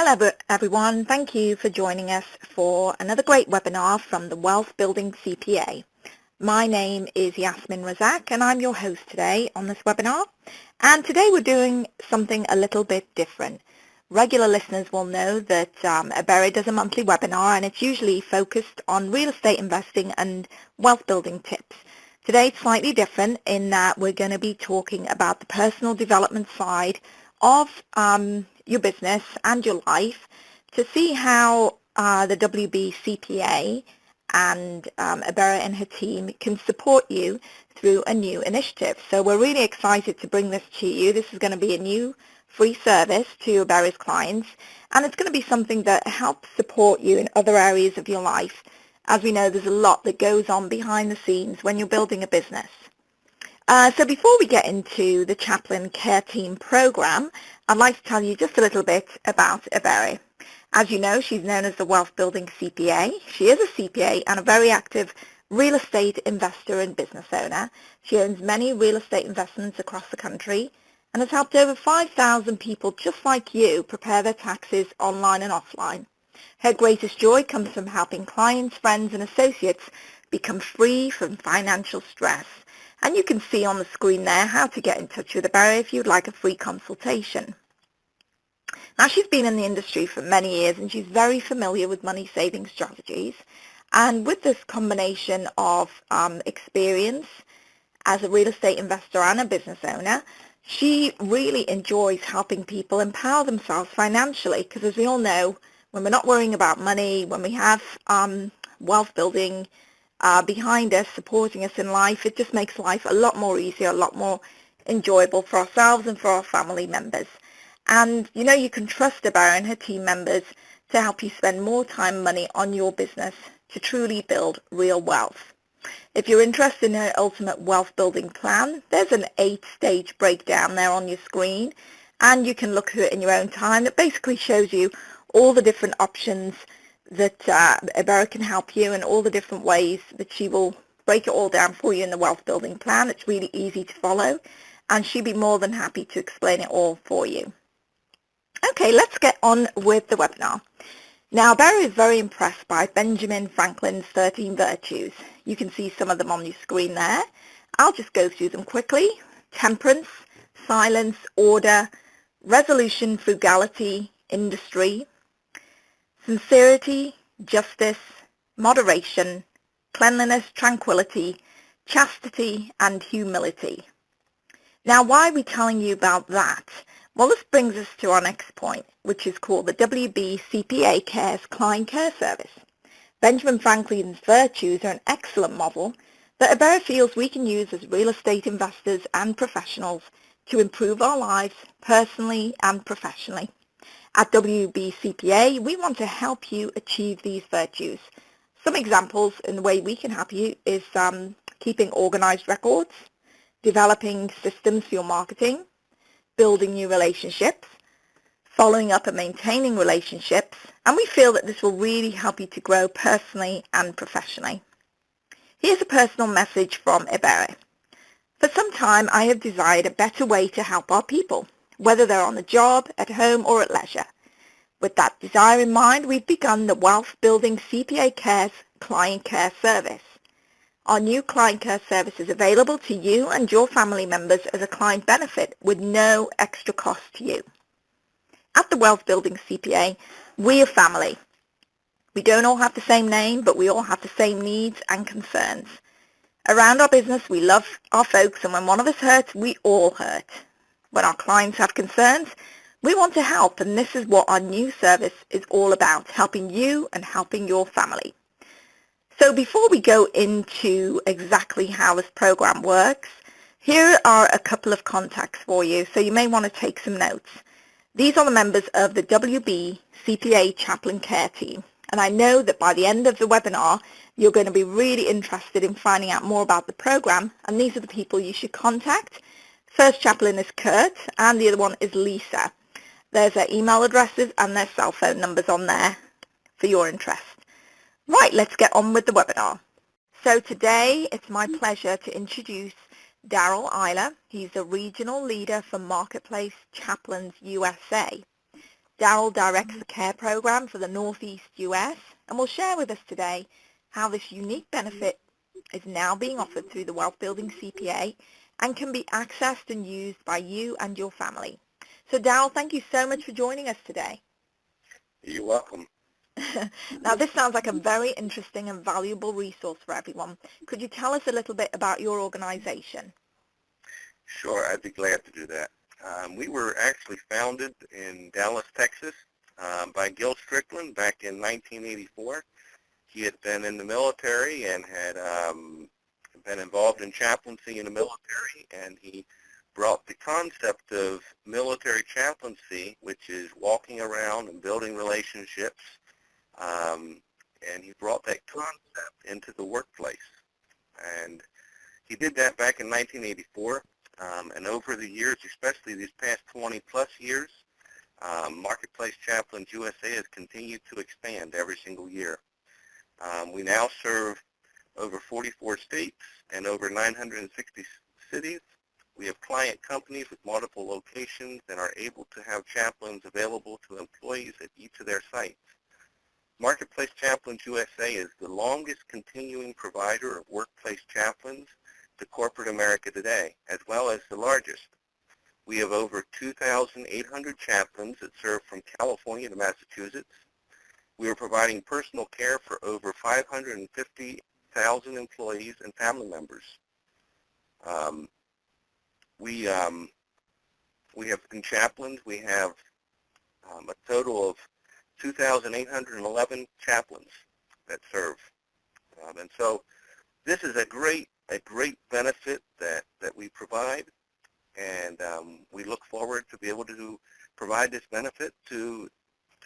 Hello everyone, thank you for joining us for another great webinar from the Wealth Building CPA. My name is Yasmin Razak and I'm your host today on this webinar. And today we're doing something a little bit different. Regular listeners will know that Berry does a monthly webinar and it's usually focused on real estate investing and wealth building tips. Today it's slightly different in that we're going to be talking about the personal development side of your business and your life to see how the WBCPA and Abera and her team can support you through a new initiative. So we're really excited to bring this to you. This is going to be a new free service to Abera's clients, and it's going to be something that helps support you in other areas of your life. As we know, there's a lot that goes on behind the scenes when you're building a business. So before we get into the Chaplain Care Team program, I'd like to tell you just a little bit about Abera. As you know, she's known as the Wealth Building CPA. She is a CPA and a very active real estate investor and business owner. She owns many real estate investments across the country and has helped over 5,000 people just like you prepare their taxes online and offline. Her greatest joy comes from helping clients, friends, and associates become free from financial stress. And you can see on the screen there how to get in touch with Abera if you'd like a free consultation. Now, she's been in the industry for many years and she's very familiar with money saving strategies. And with this combination of experience as a real estate investor and a business owner, she really enjoys helping people empower themselves financially, because as we all know, when we're not worrying about money, when we have wealth building behind us, supporting us in life, it just makes life a lot more easier, a lot more enjoyable for ourselves and for our family members. And you know, you can trust Abera and her team members to help you spend more time and money on your business to truly build real wealth. If you're interested in her ultimate wealth building plan, there's an 8-stage breakdown there on your screen, and you can look through it in your own time. It basically shows you all the different options that Abera can help you and all the different ways that she will break it all down for you in the wealth building plan. It's really easy to follow and she'd be more than happy to explain it all for you. Okay, let's get on with the webinar. Now, Abera is very impressed by Benjamin Franklin's 13 virtues. You can see some of them on your screen there. I'll just go through them quickly. Temperance, silence, order, resolution, frugality, industry, sincerity, justice, moderation, cleanliness, tranquility, chastity, and humility. Now, why are we telling you about that? Well, this brings us to our next point, which is called the WBCPA Cares Client Care Service. Benjamin Franklin's virtues are an excellent model that Abera feels we can use as real estate investors and professionals to improve our lives personally and professionally. At WBCPA, we want to help you achieve these virtues. Some examples in the way we can help you is keeping organized records, developing systems for your marketing, building new relationships, following up and maintaining relationships, and we feel that this will really help you to grow personally and professionally. Here's a personal message from Abera. For some time, I have desired a better way to help our people, whether they're on the job, at home, or at leisure. With that desire in mind, we've begun the Wealth Building CPA Cares Client Care Service. Our new client care service is available to you and your family members as a client benefit with no extra cost to you. At the Wealth Building CPA, we are family. We don't all have the same name, but we all have the same needs and concerns. Around our business, we love our folks, and when one of us hurts, we all hurt. When our clients have concerns, we want to help, and this is what our new service is all about, helping you and helping your family. So before we go into exactly how this program works, here are a couple of contacts for you, so you may want to take some notes. These are the members of the WBCPA Chaplain Care Team, and I know that by the end of the webinar, you're going to be really interested in finding out more about the program, and these are the people you should contact. First chaplain is Kurt, and the other one is Lisa. There's their email addresses and their cell phone numbers on there for your interest. Right, let's get on with the webinar. So today, it's my pleasure to introduce Daryl Eiler. He's a regional leader for Marketplace Chaplains USA. Daryl directs the CARE program for the Northeast US and will share with us today how this unique benefit is now being offered through the Wealth Building CPA and can be accessed and used by you and your family. So Daryl, thank you so much for joining us today. You're welcome. Now this sounds like a very interesting and valuable resource for everyone. Could you tell us a little bit about your organization? Sure, I'd be glad to do that. We were actually founded in Dallas, Texas by Gil Strickland back in 1984. He had been in the military and had been involved in chaplaincy in the military, and he brought the concept of military chaplaincy, which is walking around and building relationships, and he brought that concept into the workplace. And he did that back in 1984, and over the years, especially these past 20-plus years, Marketplace Chaplains USA has continued to expand every single year. We now serve over 44 states and over 960 cities. We have client companies with multiple locations and are able to have chaplains available to employees at each of their sites. Marketplace Chaplains USA is the longest continuing provider of workplace chaplains to corporate America today, as well as the largest. We have over 2,800 chaplains that serve from California to Massachusetts. We are providing personal care for over 550,000 employees and family members. We have in chaplains, we have a total of 2,811 chaplains that serve. And so this is a great benefit that we provide, and we look forward to be able to provide this benefit to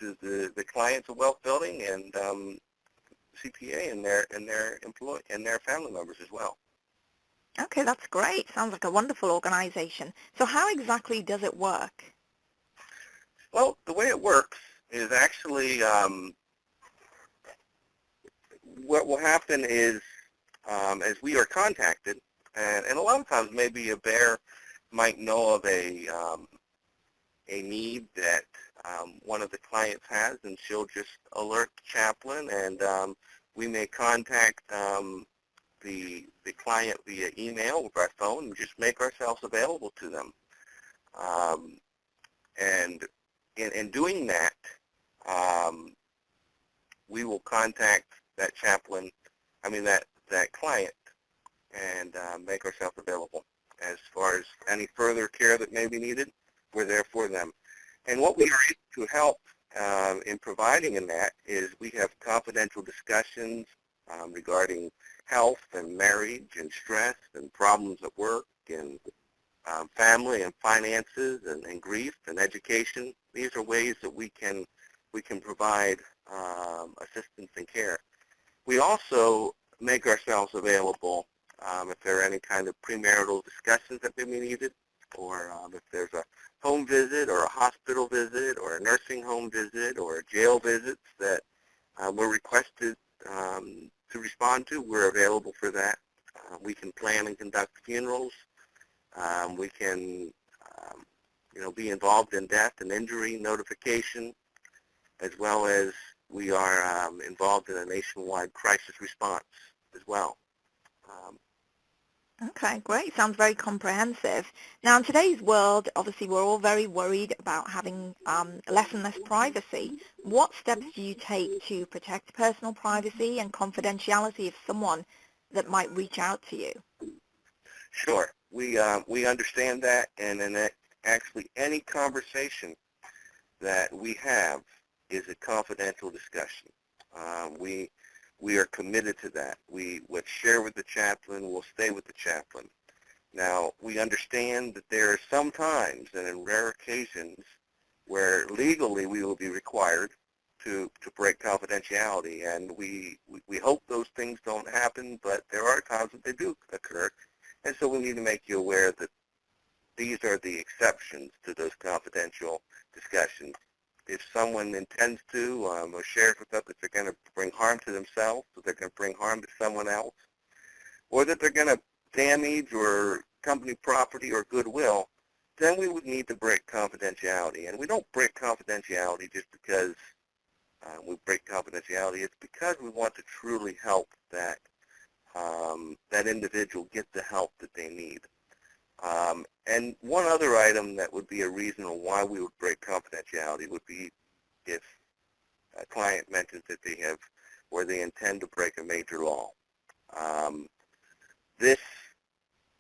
the clients of Wealth Building and CPA and their employee and their family members as well. Okay, that's great. Sounds like a wonderful organization. So how exactly does it work? Well, the way it works is actually what will happen is as we are contacted, and a lot of times maybe a bear might know of a need that one of the clients has, and she'll just alert the chaplain, and we may contact the client via email or by phone and just make ourselves available to them. And in doing that, we will contact that chaplain, that client, and make ourselves available. As far as any further care that may be needed, we're there for them. And what we are able to help in providing in that is we have confidential discussions regarding health and marriage and stress and problems at work and family and finances and grief and education. These are ways that we can provide assistance and care. We also make ourselves available if there are any kind of premarital discussions that may be needed, or if there's a home visit or a hospital visit or a nursing home visit or a jail visits that we're requested to respond to, we're available for that. We can plan and conduct funerals. We can be involved in death and injury notification, as well as we are involved in a nationwide crisis response as well. Okay, great. Sounds very comprehensive. Now, in today's world, obviously, we're all very worried about having less and less privacy. What steps do you take to protect personal privacy and confidentiality of someone that might reach out to you? Sure. We understand that, and in actually any conversation that we have is a confidential discussion. We are committed to that. We would share with the chaplain, we'll stay with the chaplain. Now, we understand that there are some times, and in rare occasions, where legally we will be required to break confidentiality, and we hope those things don't happen, but there are times that they do occur, and so we need to make you aware that these are the exceptions to those confidential discussions. If someone intends to or shares with us that they're going to bring harm to themselves, that they're going to bring harm to someone else, or that they're going to damage or company property or goodwill, then we would need to break confidentiality. And we don't break confidentiality just because we break confidentiality. It's because we want to truly help that that individual get the help that they need. And one other item that would be a reason why we would break confidentiality would be if a client mentions that they have, or they intend to break a major law.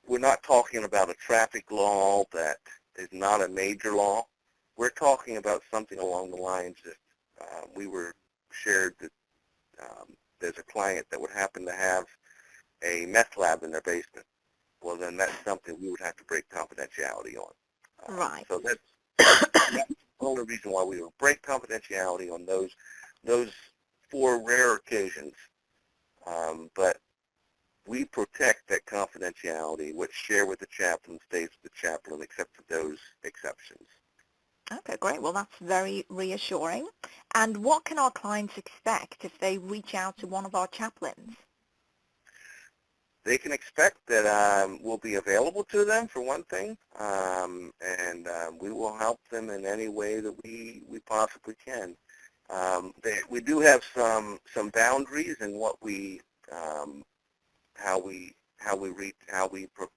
We're not talking about a traffic law that is not a major law. We're talking about something along the lines that we were shared that there's a client that would happen to have a meth lab in their basement. Well, then that's something we would have to break confidentiality on. Right. So that's the only reason why we would break confidentiality on those 4 rare occasions. But we protect that confidentiality. What's shared with the chaplain stays with the chaplain, except for those exceptions. Okay, great. Well, that's very reassuring. And what can our clients expect if they reach out to one of our chaplains? They can expect that we'll be available to them, for one thing, and we will help them in any way that we possibly can. We do have some boundaries in what we how we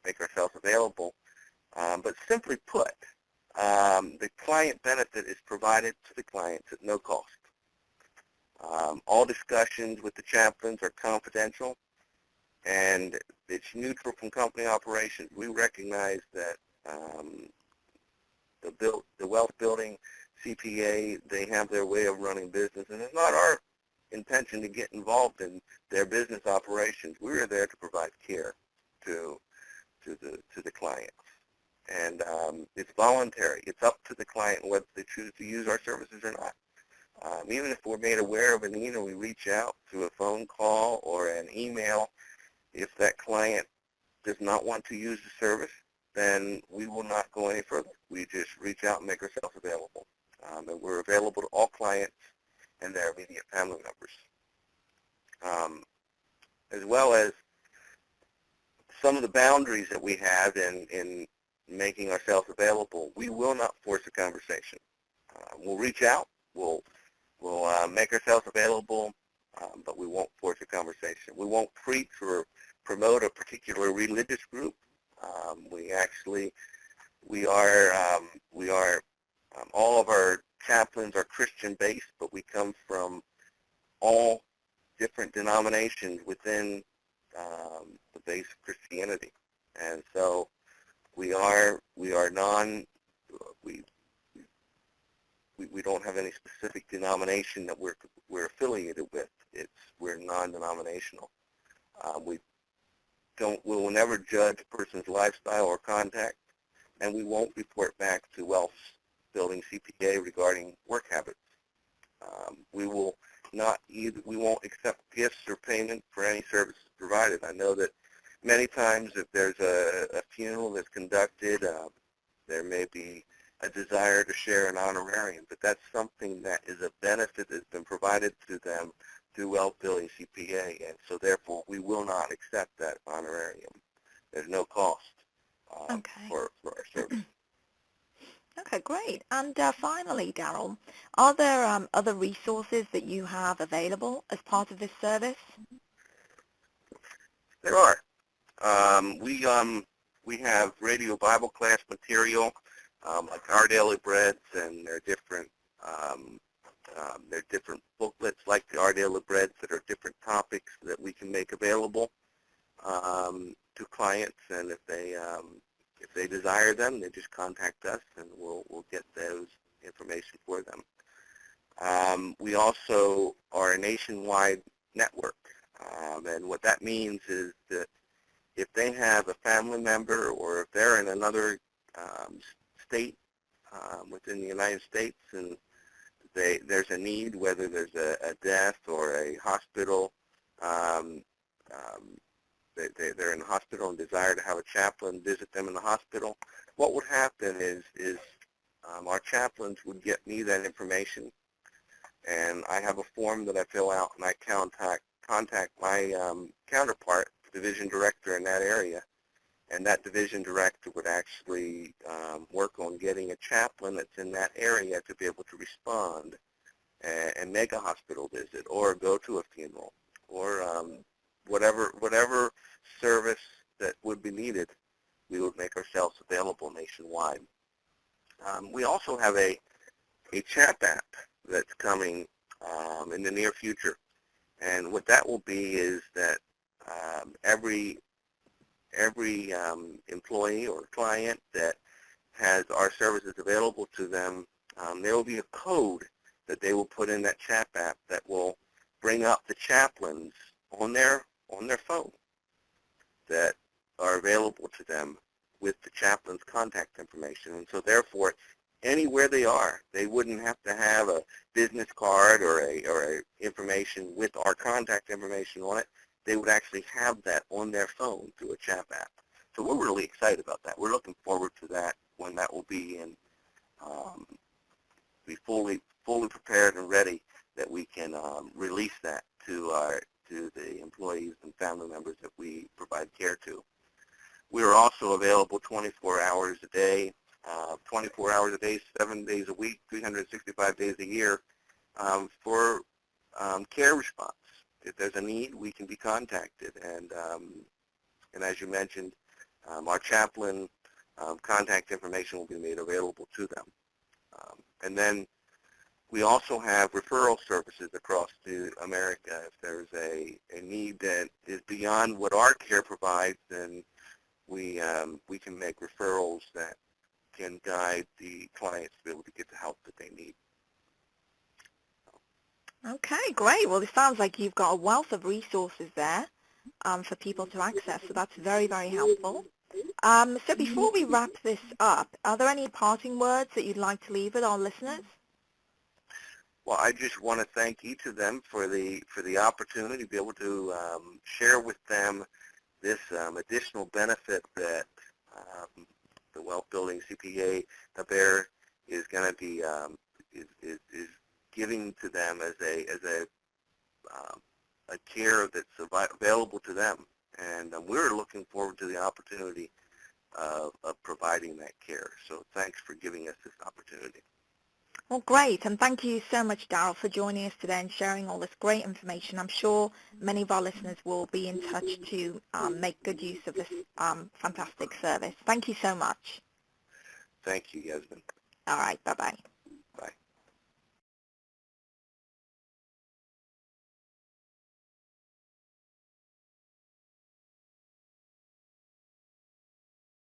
make ourselves available. But simply put, the client benefit is provided to the clients at no cost. All discussions with the chaplains are confidential, and it's neutral from company operations. We recognize that the wealth building CPA, they have their way of running business, and it's not our intention to get involved in their business operations. We are there to provide care to the clients, and it's voluntary. It's up to the client whether they choose to use our services or not. Even if we're made aware of a need and we reach out through a phone call or an email, if that client does not want to use the service, then we will not go any further. We just reach out and make ourselves available. And we're available to all clients and their immediate family members. As well as some of the boundaries that we have in making ourselves available, we will not force a conversation. We'll reach out, we'll make ourselves available, but we won't force a conversation. We won't preach or promote a particular religious group. All of our chaplains are Christian-based, but we come from all different denominations within the base of Christianity, and so we don't have any specific denomination that we're affiliated with. We're non-denominational. We will never judge a person's lifestyle or contact, and we won't report back to Wealth Building CPA regarding work habits. We won't accept gifts or payment for any services provided. I know that many times if there's a funeral that's conducted, there may be a desire to share an honorarium, but that's something that is a benefit that's been provided to them through Wealth Building CPA, and so therefore we will not accept that honorarium. There's no cost for our service. Okay, great. And finally, Daryl, are there other resources that you have available as part of this service? There are. We have radio Bible class material, like Our Daily Breads, and there are different booklets like the Our Daily Breads that are different topics that we can make available to clients, and if they desire them, they just contact us, and we'll get those information for them. We also are a nationwide network, and what that means is that if they have a family member or if they're in another state within the United States and there's a need, whether there's a death or a hospital, they're in the hospital and desire to have a chaplain visit them in the hospital, what would happen is our chaplains would get me that information, and I have a form that I fill out, and I contact my counterpart, division director in that area, and that division director would actually work on getting a chaplain that's in that area to be able to respond and make a hospital visit or go to a funeral or whatever service that would be needed. We would make ourselves available nationwide. We also have a chat app that's coming in the near future, and what that will be is that every employee or client that has our services available to them, there will be a code that they will put in that chat app that will bring up the chaplains on their phone that are available to them with the chaplain's contact information. And so therefore, anywhere they are, they wouldn't have to have a business card or a information with our contact information on it. They would actually have that on their phone through a chat app. So we're really excited about that. We're looking forward to that when that will be in, be fully prepared and ready that we can release that to the employees and family members that we provide care to. We are also available 24 hours a day, 24 hours a day, 7 days a week, 365 days a year for care response. If there's a need, we can be contacted. And as you mentioned, our chaplain contact information will be made available to them. And then we also have referral services across America. If there's a need that is beyond what our care provides, then we can make referrals that can guide the clients to be able to get the help that they need. Okay, great. Well, it sounds like you've got a wealth of resources there for people to access, so that's very, very helpful. So before we wrap this up, are there any parting words that you'd like to leave with our listeners? Well, I just want to thank each of them for the opportunity to be able to share with them this additional benefit that the Wealth Building CPA Chaplain is going to be is giving to them as a care that's available to them, and we're looking forward to the opportunity of providing that care. So thanks for giving us this opportunity. Well, great, and thank you so much, Darryl, for joining us today and sharing all this great information. I'm sure many of our listeners will be in touch to make good use of this fantastic service. Thank you so much. Thank you, Yasmin. All right, bye-bye.